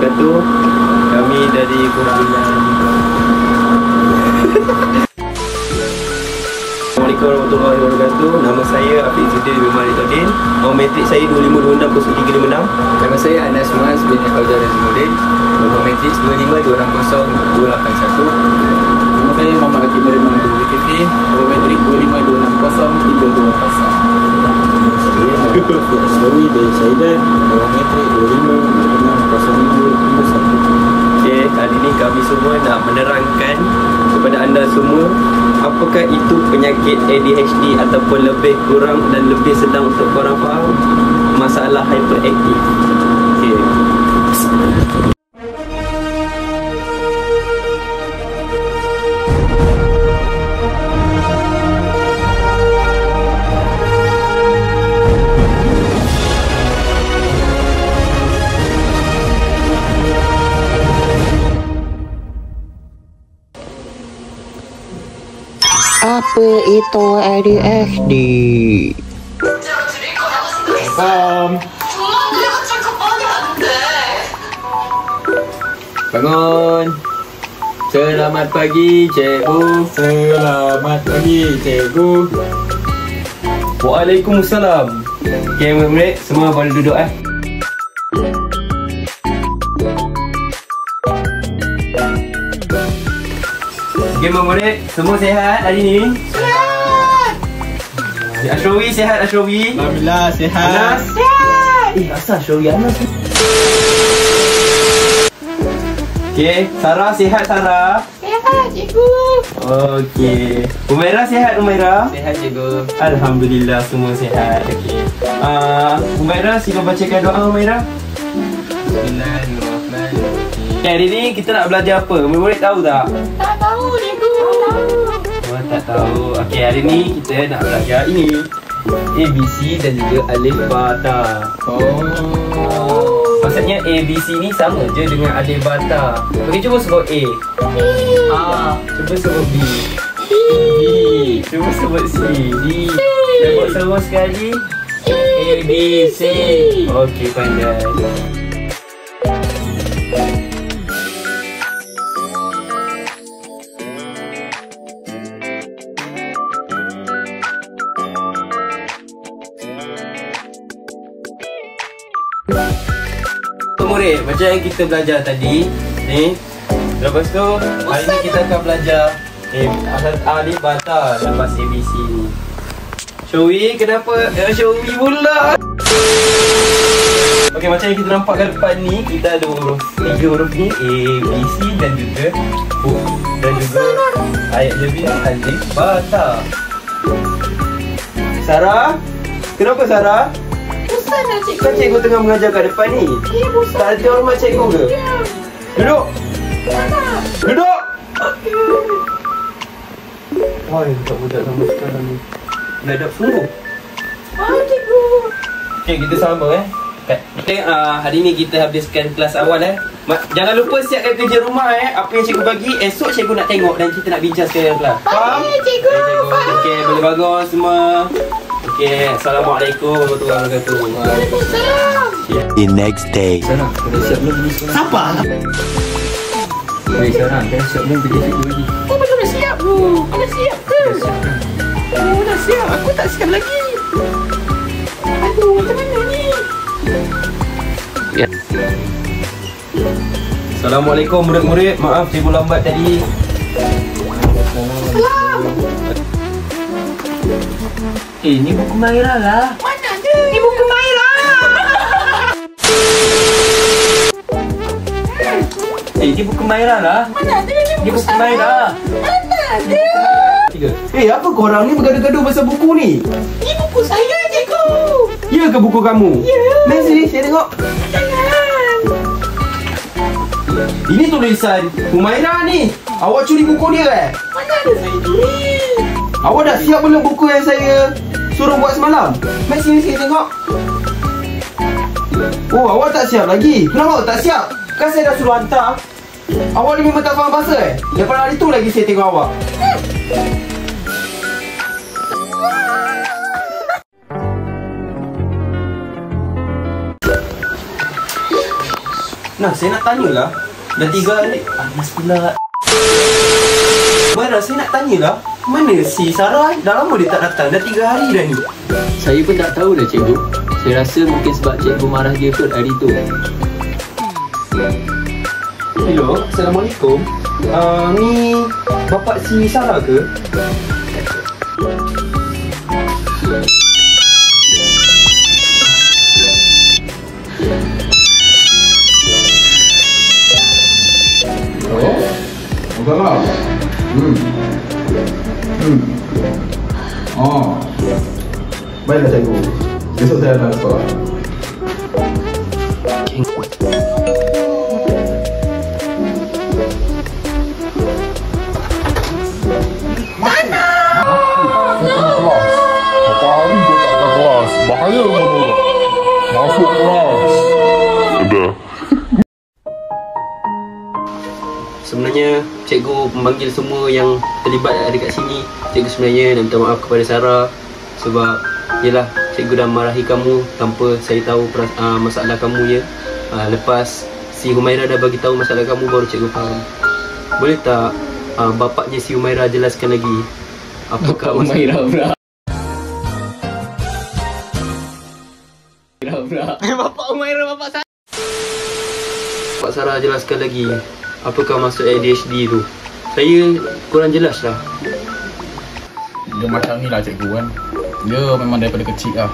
wabarakatuh. Kami dari kumpulan Assalamualaikum warahmatullahi wabarakatuh. Nama saya Afiq Zuddin bin Maridudin. Nombor metrik saya 25260356. Nama saya Anas Muaz bin Fauzan Azmuddin. Nombor metrik 25260281. Nama saya Muhammad Hakim Beriman bin Zulkifli. Nombor metrik 25260320. Asnawi bin Syaidan. Nombor metrik 25260551. Okey, kali ini kami semua nak menerangkan kepada anda semua apakah itu penyakit ADHD ataupun lebih kurang dan lebih sedang untuk korang faham masalah hyperaktif. Okey. Apa itu ADHD? Bangun. Selamat pagi, cikgu. Selamat pagi, cikgu. Waalaikumsalam. Okey, murid-murid semua boleh duduk Okey, murid semua sihat hari ni? Sihat. Ashrawi sihat, Ashrawi? Alhamdulillah, sihat. Anas? Sihat. Asal Ashrawi Anas ni? Okey, Sarah sihat, Sarah? Sihat, cikgu. Okey. Umairah sihat, Umairah? Sihat, cikgu. Alhamdulillah semua sihat. Okey. Umairah sila bacakan doa, Umairah. Bismillahirrahmanirrahim. Okay, hari ni kita nak belajar apa? Murid tahu tak? Tak tahu, cikgu. Oh, tak tahu. Okey, hari ni kita nak belajar ini. ABC dan juga alif bata. Maksudnya ABC ni sama je dengan alif bata. Okey, cuba sebut A. Cuba sebut B. Cuba sebut C. D. Sebut semua sekali. A, B, C. Okey, pandai. Murid, macam yang kita belajar tadi ni. Lepas tu hari ni kita akan belajar alif bata lepas ABC ni. Syawi, kenapa? Syawi pula. Okey, macam yang kita nampak kat depan ni, kita ada huruf, 3 huruf ni, A, B, C dan juga U. Dan juga ayat lebih alif bata. Sarah? Kenapa Sarah? Bosan lah, cikgu. Kan cikgu tengah mengajar kat depan ni. Ya, bosan. Tak ada hormat cikgu ke? Ya. Duduk! Tak. Duduk! Wah, budak-budak sama sekarang ni beradab sungguh. Cikgu. Okey, kita sama Okey, hari ni kita habiskan kelas awal Jangan lupa siapkan kerja rumah Apa yang cikgu bagi, esok cikgu nak tengok dan kita nak bincang sekali dalam kelas. Faham? Cikgu. Faham. Okey, boleh bangun semua. Okey, Assalamualaikum warahmatullahi wabarakatuh. Waalaikumsalam. The next day. Sarah, kau dah siap belum pergi sekolah? Siapa? Hei Sarah, kau dah siap belum pergi cikgu lagi? Oh, belum dah siap, bro. Dah siap ke? Dah siap kan? Oh, dah siap. Aku tak siap lagi. Aduh, macam mana ni? Assalamualaikum murid-murid. Maaf cikgu lambat tadi. Salam. Ni buku Maira lah. Mana dia? Ni buku Maira. Ni buku Maira lah. Mana dia? Ni buku Maira. Mana dia? Apa korang ni bergaduh-gaduh pasal buku ni? Ni buku saya, cikgu. Ya ke buku kamu? Ya. Mari sini, saya tengok. Jangan. Ini tulisan Humaira ni. Awak curi buku dia Mana ada saya curi? Awak dah siap belum buku yang saya suruh buat semalam? Mari sini, saya tengok. Oh, awak tak siap lagi. Kenapa awak tak siap? Kan saya dah suruh hantar. Awak ni memang tak faham bahasa Lepas hari tu lagi saya tengok awak. Nah, saya nak tanyalah. Dah 3 hari. Anas pula. Humaira, saya nak tanyalah. Mana si Sarah? Dah lama dia tak datang. Dah 3 hari dah ni. Saya pun tak tahu lah cikgu. Saya rasa mungkin sebab cikgu marah dia kot hari tu. Hello, Assalamualaikum. Ni bapak si Sarah ke? Salah. Oh. Baiklah cikgu. Besok saya datang sekolah. Bahaya kamu. Masuk kelas. Udah. Sebenarnya cikgu memanggil semua yang terlibat ada kat sini. Cikgu sebenarnya nak minta maaf kepada Sarah sebab yelah cikgu dah marahi kamu tanpa saya tahu masalah kamu ya. Lepas si Humaira dah bagi tahu masalah kamu baru cikgu faham. Boleh tak bapaknya si Humaira jelaskan lagi apakah Humaira pula? Bapak Humaira, bapak Sarah. Bapak Sarah jelaskan lagi apakah maksud ADHD tu. Saya kurang jelas lah. Dia macam ni lah cikgu kan. Dia memang daripada kecil lah.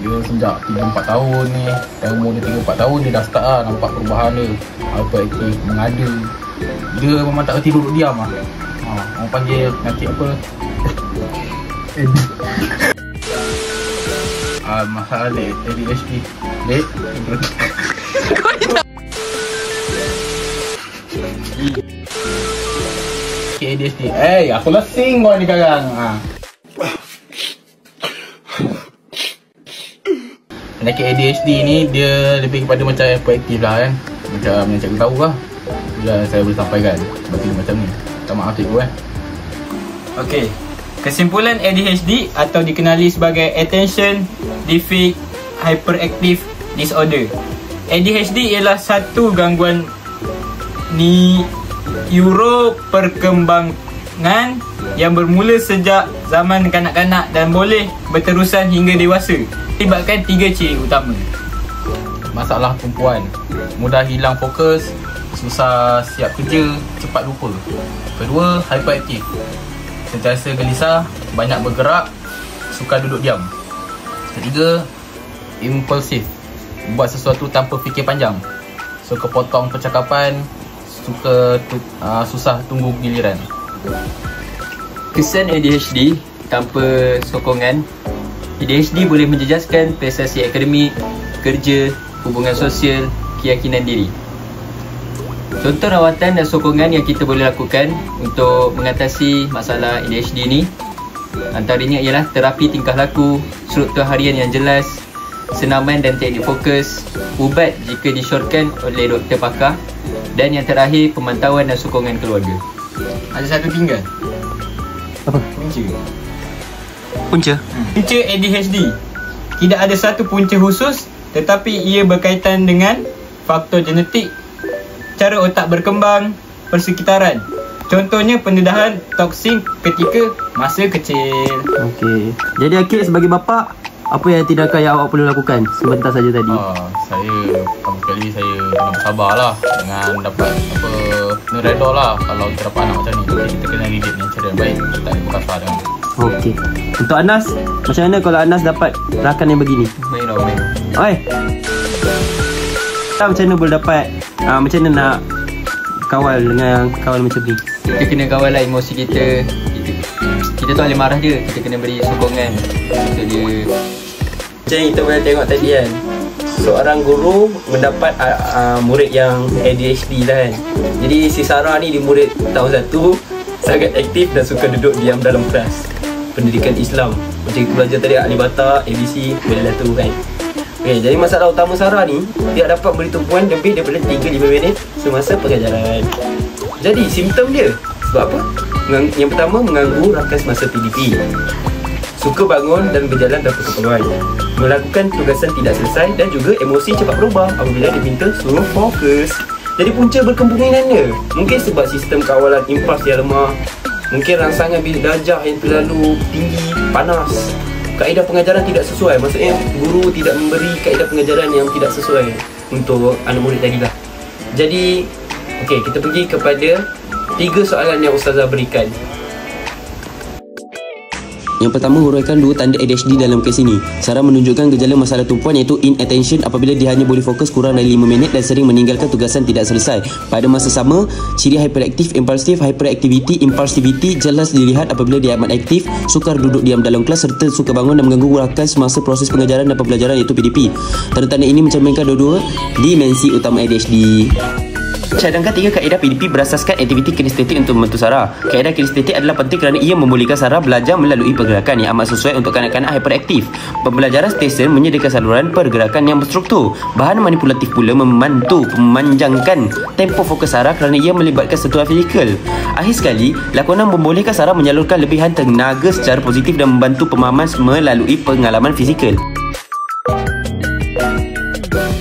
Dia sejak 3-4 tahun ni. Dari umur dia 3-4 tahun dia dah start lah nampak perubahan dia. Hyperaktif, mengada. Dia memang tak kerti duduk diam lah. Orang panggil penyakit apa? Masalah ADHD. ADHD. Aku lesing kau ni sekarang. Penyakit ADHD ni dia lebih kepada macam hyperaktif lah kan. Macam yang cikgu tahu lah. Bila saya boleh sampaikan sebab dia macam ni. Minta maaf cikgu kan. Okey. Kesimpulan ADHD atau dikenali sebagai Attention Deficit Hyperactive Disorder. ADHD ialah satu gangguan neuroperkembangan yang bermula sejak zaman kanak-kanak dan boleh berterusan hingga dewasa. Melibatkan 3 ciri utama. Masalah perempuan, mudah hilang fokus, susah siap kerja, cepat lupa. Kedua, hyperaktif, sentiasa gelisah, banyak bergerak, suka duduk diam. Ketiga, impulsif, buat sesuatu tanpa fikir panjang, suka potong percakapan, susah tunggu giliran. Kesan ADHD tanpa sokongan. ADHD boleh menjejaskan prestasi akademik, kerja, hubungan sosial, keyakinan diri. Contoh rawatan dan sokongan yang kita boleh lakukan untuk mengatasi masalah ADHD ni antaranya ialah terapi tingkah laku, struktur harian yang jelas, senaman dan teknik fokus, ubat jika disyorkan oleh doktor pakar, dan yang terakhir pemantauan dan sokongan keluarga. Ada satu tinggal. Apa? Punca ADHD tidak ada satu punca khusus tetapi ia berkaitan dengan faktor genetik, cara otak berkembang, persekitaran. Contohnya pendedahan toksin ketika masa kecil. Okey. Jadi Akil sebagai bapa, apa yang tindakan yang awak perlu lakukan sebentar saja tadi? Saya pertama sekali saya kena bersabarlah dengan dapat kena redha lah kalau kita dapat anak macam ni. Jadi kita kena didik dengan cara yang baik, kita tak boleh berkasar dengan dia. Okey. Untuk Anas, macam mana kalau Anas dapat rakan yang begini? Main. Oi. Macam mana boleh dapat macam mana nak kawal dengan kawan macam ni? Kita kena kawal lah emosi kita. Kita tak boleh marah dia. Kita kena beri sokongan untuk dia. Macam yang kita boleh tengok tadi kan, seorang guru mendapat murid yang ADHD lah kan. Jadi si Sarah ni di murid tahun 1, sangat aktif dan suka duduk diam dalam kelas. Pendidikan Islam, macam kita belajar tadi Alif Bata, ABC, boleh lah tu kan. Okay, jadi masalah utama Sarah ni, dia dapat beri tumpuan lebih daripada 3-5 minit semasa pengajaran. Jadi simptom dia sebab apa? Yang pertama, mengganggu rakan semasa PDP. suka bangun dan berjalan tanpa keperluan, melakukan tugasan tidak selesai dan juga emosi cepat berubah apabila diminta suruh fokus. Jadi punca berkemungkinannya mungkin sebab sistem kawalan impuls yang lemah, mungkin rangsangan bilik darjah yang terlalu tinggi, panas, kaedah pengajaran tidak sesuai. Maksudnya guru tidak memberi kaedah pengajaran yang tidak sesuai untuk anak murid tadi lah. Jadi okey, kita pergi kepada 3 soalan yang Ustazah berikan. Yang pertama, huraikan 2 tanda ADHD dalam kes ini. Sarah menunjukkan gejala masalah tumpuan iaitu inattention apabila dia hanya boleh fokus kurang dari 5 minit dan sering meninggalkan tugasan tidak selesai. Pada masa sama, ciri hyperaktif, impulsif, hyperactivity, impulsivity jelas dilihat apabila dia amat aktif, sukar duduk diam dalam kelas serta suka bangun dan mengganggu rakan semasa proses pengajaran dan pembelajaran iaitu PDP. Tanda-tanda ini mencerminkan dua-dua dimensi utama ADHD. Cadangkan 3 kaedah PDP berasaskan aktiviti kinestetik untuk membantu Sarah. Kaedah kinestetik adalah penting kerana ia membolehkan Sarah belajar melalui pergerakan yang amat sesuai untuk kanak-kanak hyperaktif. Pembelajaran stesen menyediakan saluran pergerakan yang berstruktur. Bahan manipulatif pula membantu memanjangkan tempo fokus Sarah kerana ia melibatkan sentuhan fizikal. Akhir sekali, lakonan membolehkan Sarah menyalurkan lebihan tenaga secara positif dan membantu pemahaman melalui pengalaman fizikal.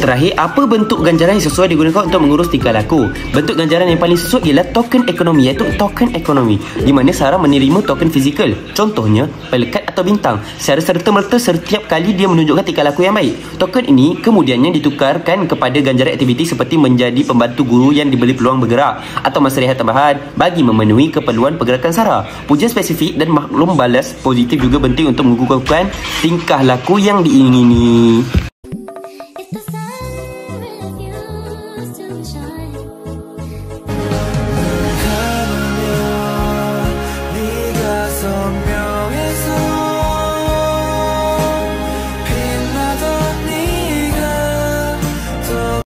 Terakhir, apa bentuk ganjaran yang sesuai digunakan untuk mengurus tingkah laku? Bentuk ganjaran yang paling sesuai ialah token ekonomi, iaitu token ekonomi di mana Sarah menerima token fizikal. Contohnya, pelekat atau bintang. Secara serta-merta setiap kali dia menunjukkan tingkah laku yang baik. Token ini kemudiannya ditukarkan kepada ganjaran aktiviti seperti menjadi pembantu guru yang diberi peluang bergerak atau masa rehat tambahan bagi memenuhi keperluan pergerakan Sarah. Pujian spesifik dan maklum balas positif juga penting untuk mengukuhkan tingkah laku yang diingini.